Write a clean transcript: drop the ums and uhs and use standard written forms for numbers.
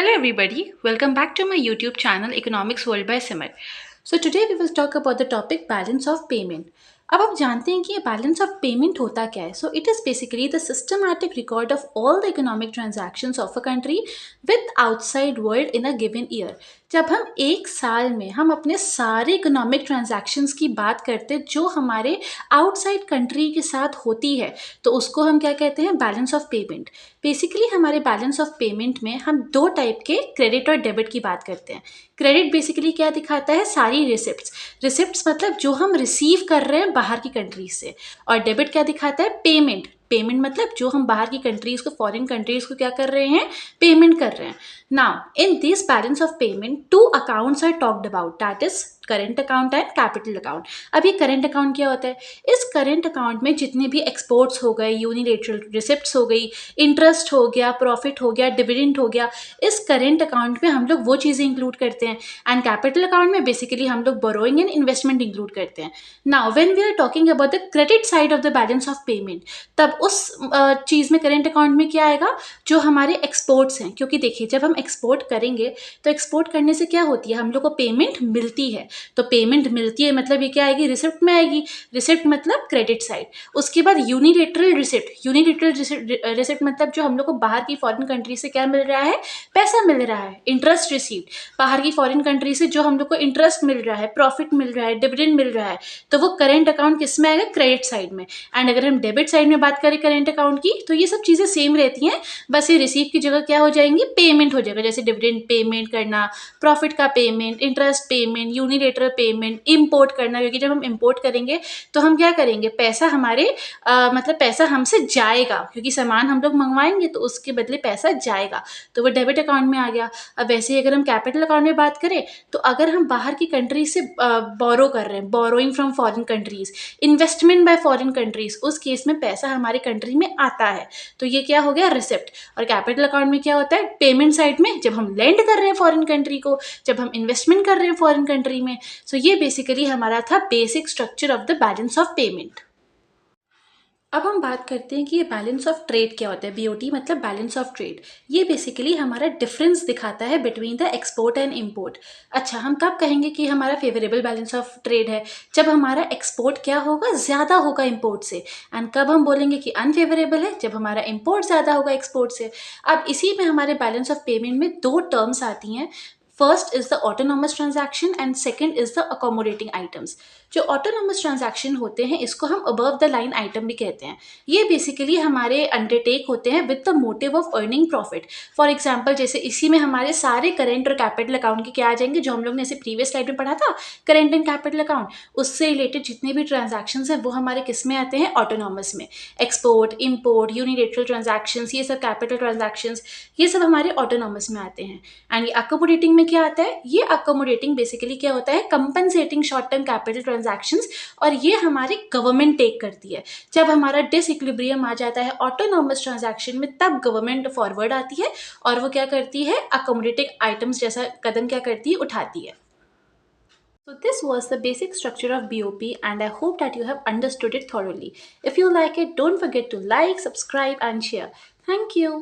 Hello everybody, welcome back to my YouTube channel Economics World by Simar. So today we will talk about the topic balance of payment. अब आप जानते हैं कि ये balance of payment होता क्या है. So it is basically the systematic record of all the economic transactions of a country with outside world in a given year. जब हम एक साल में हम अपने सारे इकोनॉमिक ट्रांजैक्शंस की बात करते हैं जो हमारे आउटसाइड कंट्री के साथ होती है, तो उसको हम क्या कहते हैं, बैलेंस ऑफ पेमेंट. बेसिकली हमारे बैलेंस ऑफ पेमेंट में हम दो टाइप के क्रेडिट और डेबिट की बात करते हैं. क्रेडिट बेसिकली क्या दिखाता है, सारी रिसिप्ट्स. रिसिप्ट्स मतलब जो हम रिसीव कर रहे हैं बाहर की कंट्रीज से. और डेबिट क्या दिखाता है, पेमेंट. पेमेंट मतलब जो हम बाहर की कंट्रीज को, फॉरेन कंट्रीज को क्या कर रहे हैं, पेमेंट कर रहे हैं. Now in this balance of payment two accounts are talked about, that is current account and capital account. अब ये करेंट अकाउंट क्या होता है, इस करेंट अकाउंट में जितने भी एक्सपोर्ट्स हो गए, यूनिलेटरल रिसिप्ट्स हो गई, इंटरेस्ट हो गया, प्रॉफिट हो गया, डिविडेंड हो गया, इस करेंट अकाउंट में हम लोग वो चीज़ें इंक्लूड करते हैं. एंड कैपिटल अकाउंट में बेसिकली हम लोग बोरोइंग एंड इन्वेस्टमेंट इंक्लूड करते हैं. Now when we are talking about the credit side of the balance of payment, तब उस चीज़ में करेंट अकाउंट में क्या आएगा, जो हमारे एक्सपोर्ट्स हैं. क्योंकि देखिए जब हम एक्सपोर्ट करेंगे तो एक्सपोर्ट करने से क्या होती है, हम लोग को पेमेंट मिलती है. तो पेमेंट मिलती है मतलब ये क्या आएगी, रिसिप्ट में आएगी. रिसिप्ट मतलब क्रेडिट साइड. उसके बाद यूनिलेटरल रिसिप्ट. यूनिलेटरल रिसिप्ट मतलब जो हम लोग को बाहर की फॉरेन कंट्री से क्या मिल रहा है, पैसा मिल रहा है, इंटरेस्ट रिसीव्ड. बाहर की फॉरेन कंट्री से जो हम लोग को इंटरेस्ट मिल रहा है, प्रॉफिट मिल रहा है, डिविडेंड मिल रहा है, तो वो करेंट अकाउंट किस में आएगा, क्रेडिट साइड में. एंड अगर हम डेबिट साइड में बात करें करेंट अकाउंट की, तो ये सब चीज़ें सेम रहती हैं, बस ये रिसीव की जगह क्या हो जाएंगी, पेमेंट हो जाएगा. जैसे डिविडेंड पेमेंट करना, प्रॉफिट का payment, interest payment, unilateral payment, import करना. क्योंकि जब हम इंपोर्ट करेंगे तो हम क्या करेंगे, पैसा हमारे मतलब पैसा हमसे जाएगा, क्योंकि सामान हम लोग मंगवाएंगे तो उसके बदले पैसा जाएगा, तो वो डेबिट अकाउंट में आ गया. अब वैसे ही अगर हम कैपिटल अकाउंट में बात करें, तो अगर हम बाहर की कंट्री से बोरो कर रहे हैं, borrowing from foreign countries, investment by foreign countries, उस केस में पैसा हमारे कंट्री में आता है, तो ये क्या हो गया, रिसिप्ट. और कैपिटल अकाउंट में क्या होता है, पेमेंट साइड में जब हम लेंड कर रहे हैं फॉरेन कंट्री को, जब हम इन्वेस्टमेंट कर रहे हैं फॉरेन कंट्री में. सो ये बेसिकली हमारा था basic structure of the balance of payment. अब हम बात करते हैं कि ये बैलेंस ऑफ ट्रेड क्या होता है. बीओटी मतलब बैलेंस ऑफ ट्रेड. ये बेसिकली हमारा डिफरेंस दिखाता है between the export and import. अच्छा, हम कब कहेंगे कि हमारा फेवरेबल बैलेंस ऑफ ट्रेड है, जब हमारा एक्सपोर्ट क्या होगा, ज़्यादा होगा इंपोर्ट से. एंड कब हम बोलेंगे कि अनफेवरेबल है, जब हमारा इंपोर्ट ज़्यादा होगा एक्सपोर्ट से. अब इसी में हमारे बैलेंस ऑफ पेमेंट में दो टर्म्स आती हैं. First is the autonomous transaction and second is the accommodating items. जो ऑटोनॉमस ट्रांजैक्शन होते हैं इसको हम अबव द लाइन आइटम भी कहते हैं. ये बेसिकली हमारे अंडरटेक होते हैं with the motive of earning profit. For example जैसे इसी में हमारे सारे करेंट और कैपिटल अकाउंट के क्या आ जाएंगे, जो हम लोग ने ऐसे प्रीवियस स्लाइड में पढ़ा था, करेंट एंड कैपिटल अकाउंट, उससे रिलेटेड जितने भी ट्रांजैक्शन हैं वो हमारे किस में आते हैं, ऑटोनॉमस में. एक्सपोर्ट, इम्पोर्ट, यूनिलेटरल ट्रांजैक्शन, ये सब कैपिटल ट्रांजैक्शन, ये सब हमारे ऑटोनॉमस में आते हैं. एंड ये अकोमोडेटिंग में क्या आता है, ये अकोमोडेटिंग बेसिकली क्या होता है, compensating short term capital transactions. और ये हमारी गवर्नमेंट टेक करती है. जब हमारा डिसइक्विलिब्रियम आ जाता है ऑटोनॉमस ट्रांजैक्शन में, तब गवर्नमेंट फॉरवर्ड आती है और वो क्या करती है, अकोमोडेटिंग आइटम्स जैसा कदम क्या करती है, उठाती है. So this was the basic structure of BOP and I hope that you have understood it thoroughly. If you like it, don't forget to like, subscribe and share. Thank you.